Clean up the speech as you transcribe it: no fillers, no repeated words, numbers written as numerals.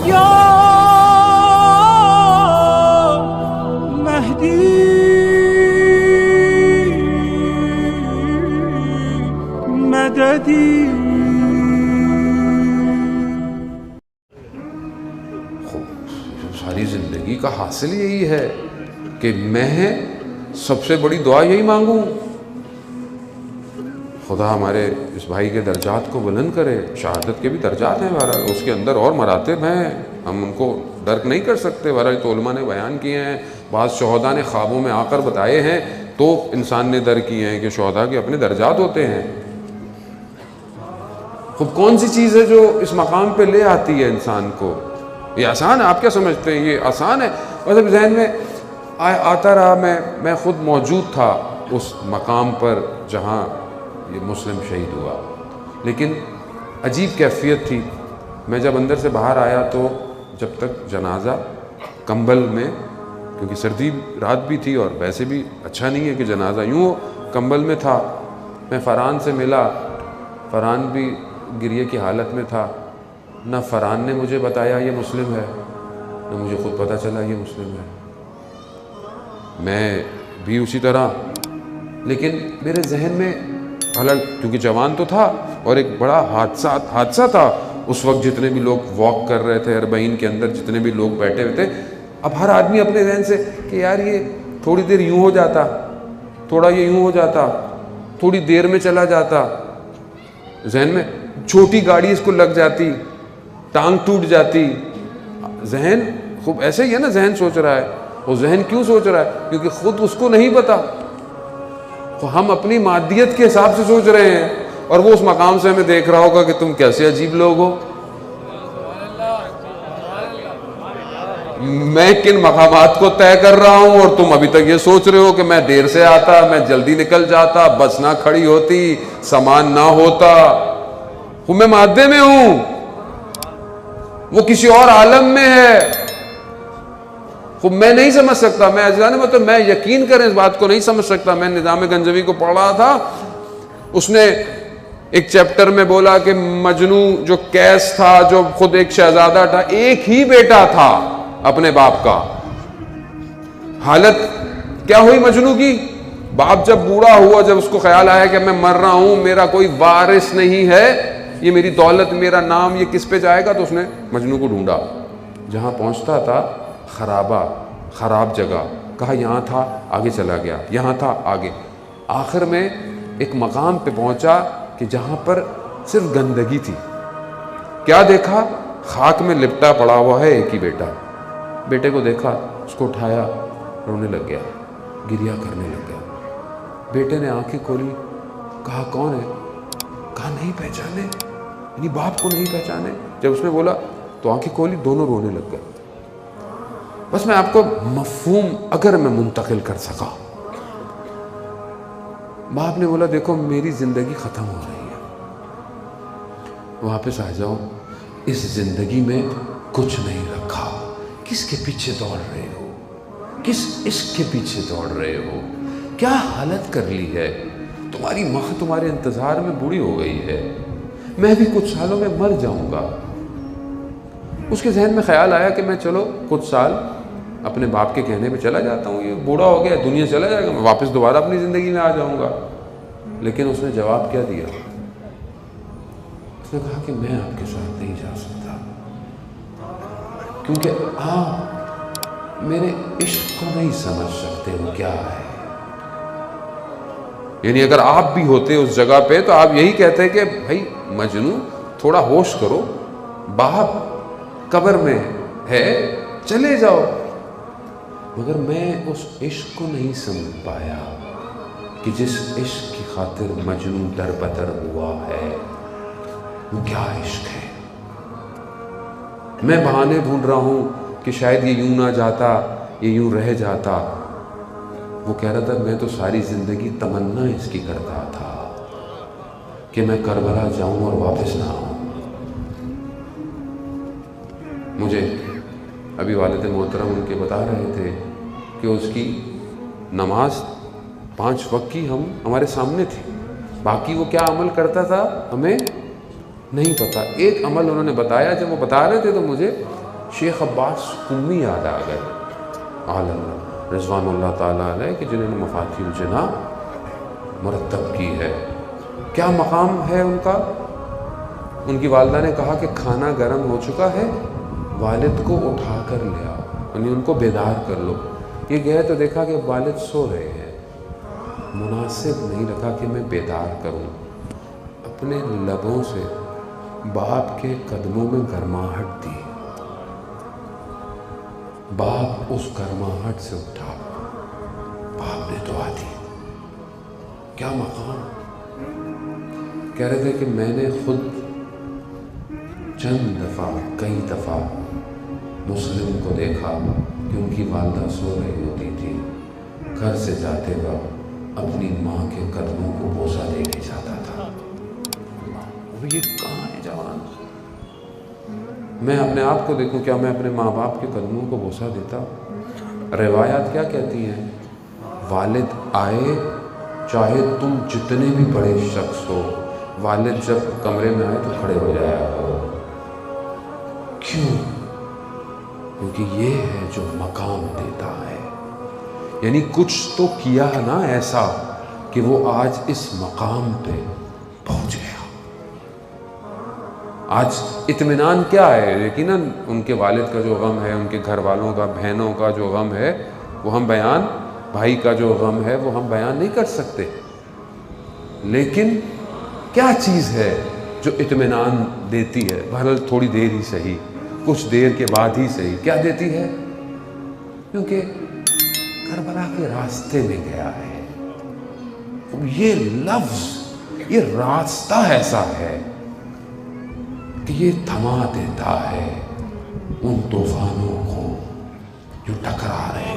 یا مہدی مددی. ساری زندگی کا حاصل یہی ہے کہ میں سب سے بڑی دعا یہی مانگوں، خدا ہمارے اس بھائی کے درجات کو بلند کرے. شہادت کے بھی درجات ہیں بہرحال، اس کے اندر اور مراتب ہیں، ہم ان کو درک نہیں کر سکتے. بہرحال تو علماء نے بیان کیے ہیں، بعض شہداء نے خوابوں میں آ کر بتائے ہیں تو انسان نے درک کیے ہیں کہ شہداء کے اپنے درجات ہوتے ہیں. خب کون سی چیز ہے جو اس مقام پہ لے آتی ہے انسان کو؟ یہ آسان ہے؟ آپ کیا سمجھتے ہیں یہ آسان ہے؟ مطلب ذہن میں آتا رہا، میں خود موجود تھا اس مقام پر جہاں یہ مسلم شہید ہوا، لیکن عجیب کیفیت تھی. میں جب اندر سے باہر آیا تو جب تک جنازہ کمبل میں، کیونکہ سردی رات بھی تھی اور ویسے بھی اچھا نہیں ہے کہ جنازہ یوں کمبل میں تھا. میں فرحان سے ملا، فرحان بھی گریے کی حالت میں تھا. نہ فرحان نے مجھے بتایا یہ مسلم ہے، نہ مجھے خود پتہ چلا یہ مسلم ہے. میں بھی اسی طرح، لیکن میرے ذہن میں حالانکہ کیونکہ جوان تو تھا اور ایک بڑا حادثہ تھا اس وقت، جتنے بھی لوگ واک کر رہے تھے اربعین کے اندر، جتنے بھی لوگ بیٹھے ہوئے تھے، اب ہر آدمی اپنے ذہن سے کہ یار یہ تھوڑی دیر یوں ہو جاتا، تھوڑا یہ یوں ہو جاتا، تھوڑی دیر میں چلا جاتا. ذہن میں چھوٹی گاڑی اس کو لگ جاتی، ٹانگ ٹوٹ جاتی. ذہن خوب ایسے ہی ہے نا، ذہن سوچ رہا ہے. وہ ذہن کیوں سوچ رہا ہے؟ کیونکہ خود اس کو نہیں پتا. تو ہم اپنی مادیت کے حساب سے سوچ رہے ہیں اور وہ اس مقام سے ہمیں دیکھ رہا ہوگا کہ تم کیسے عجیب لوگ ہو. میں کن مقامات کو طے کر رہا ہوں اور تم ابھی تک یہ سوچ رہے ہو کہ میں دیر سے آتا، میں جلدی نکل جاتا، بس نہ کھڑی ہوتی، سامان نہ ہوتا. میں مادے میں ہوں، وہ کسی اور عالم میں ہے. خب میں نہیں سمجھ سکتا، میں یقین کریں اس بات کو نہیں سمجھ سکتا. میں نظام گنجوی کو پڑھ رہا تھا، اس نے ایک چیپٹر میں بولا کہ مجنو جو کیس تھا، جو خود ایک شہزادہ تھا، ایک ہی بیٹا تھا اپنے باپ کا. حالت کیا ہوئی مجنو کی؟ باپ جب بوڑھا ہوا، جب اس کو خیال آیا کہ میں مر رہا ہوں، میرا کوئی وارث نہیں ہے، یہ میری دولت، میرا نام، یہ کس پہ جائے گا؟ تو اس نے مجنو کو ڈھونڈا. جہاں پہنچتا تھا خراب جگہ، کہا یہاں تھا، آگے چلا گیا، یہاں تھا، آگے. آخر میں ایک مقام پہ پہنچا کہ جہاں پر صرف گندگی تھی. کیا دیکھا؟ خاک میں لپٹا پڑا ہوا ہے ایک ہی بیٹا. بیٹے کو دیکھا، اس کو اٹھایا، رونے لگ گیا، گریا کرنے لگ گیا. بیٹے نے آنکھیں کھولی، کہا کون ہے؟ کہا نہیں پہچانے، یعنی باپ کو نہیں پہچانے. جب اس نے بولا تو آنکھیں کھولی، دونوں رونے لگ گئے. بس میں آپ کو مفہوم اگر میں منتقل کر سکا، باپ نے بولا دیکھو میری زندگی ختم ہو رہی ہے، واپس آ جاؤ. اس زندگی میں کچھ نہیں رکھا، کس کے پیچھے دوڑ رہے ہو؟ کس عشق کے پیچھے دوڑ رہے ہو؟ کیا حالت کر لی ہے؟ تمہاری ماں تمہارے انتظار میں بوڑھی ہو گئی ہے، میں بھی کچھ سالوں میں مر جاؤں گا. اس کے ذہن میں خیال آیا کہ میں چلو کچھ سال اپنے باپ کے کہنے پہ چلا جاتا ہوں، یہ بوڑھا ہو گیا، دنیا چلا جائے گا، میں واپس دوبارہ اپنی زندگی میں آ جاؤں گا. لیکن اس نے جواب کیا دیا؟ اس نے کہا کہ میں آپ کے ساتھ نہیں جا سکتا، کیونکہ آپ میرے عشق کو نہیں سمجھ سکتے وہ کیا ہے. یعنی اگر آپ بھی ہوتے اس جگہ پہ تو آپ یہی کہتے کہ بھائی مجنو تھوڑا ہوش کرو، باپ قبر میں ہے، چلے جاؤ. مگر میں اس عشق کو نہیں سمجھ پایا کہ جس عشق کی خاطر مجنو در بدر ہوا ہے وہ کیا عشق ہے. میں بہانے ڈھونڈ رہا ہوں کہ شاید یہ یوں نہ جاتا، یہ یوں رہ جاتا. وہ کہہ رہا تھا میں تو ساری زندگی تمنا اس کی کرتا تھا کہ میں کربلا جاؤں اور واپس نہ آؤں. مجھے ابھی والد محترم ان کے بتا رہے تھے کہ اس کی نماز 5 وقت کی ہمارے سامنے تھی، باقی وہ کیا عمل کرتا تھا ہمیں نہیں پتا. ایک عمل انہوں نے بتایا، جب وہ بتا رہے تھے تو مجھے شیخ عباس قمی یاد آ گئے رضوان اللہ تعالیٰ علیہ کہ جنہوں نے مفاتیح الجناح مرتب کی ہے. کیا مقام ہے ان کا؟ ان کی والدہ نے کہا کہ کھانا گرم ہو چکا ہے، والد کو اٹھا کر لے آؤ، یعنی ان کو بیدار کر لو. یہ گئے تو دیکھا کہ والد سو رہے ہیں. مناسب نہیں رکھا کہ میں بیدار کروں. اپنے لبوں سے باپ کے قدموں میں گرماہٹ دی. باپ اس گرماہٹ سے اٹھا، باپ نے دعا دی. کیا مقام! کہہ رہے تھے کہ میں نے خود چند دفعہ، کئی دفعہ مسلم کو دیکھا کہ ان کی والدہ سو رہی ہوتی تھی، گھر سے جاتے وقت اپنی ماں کے قدموں کو بوسہ دے کے جاتا تھا. یہ کہاں ہے جوان؟ میں اپنے آپ کو دیکھوں، کیا میں اپنے ماں باپ کے قدموں کو بوسہ دیتا؟ روایات کیا کہتی ہیں؟ والد آئے چاہے تم جتنے بھی بڑے شخص ہو، والد جب کمرے میں آئے تو کھڑے ہو جایا کرو. کیوں؟ کیونکہ یہ ہے جو مقام دیتا ہے. یعنی کچھ تو کیا نا ایسا کہ وہ آج اس مقام پہ پہنچ گیا. آج اطمینان کیا ہے؟ یقیناً ان کے والد کا جو غم ہے، ان کے گھر والوں کا، بہنوں کا جو غم ہے وہ ہم بیان، بھائی کا جو غم ہے وہ ہم بیان نہیں کر سکتے. لیکن کیا چیز ہے جو اطمینان دیتی ہے؟ بہرحال تھوڑی دیر ہی صحیح، کچھ دیر کے بعد ہی صحیح. کیا دیتی ہے؟ کیونکہ کربلا کے راستے میں گیا ہے. یہ لفظ، یہ راستہ ایسا ہے کہ یہ تھما دیتا ہے ان طوفانوں کو جو ٹکرا رہے ہیں.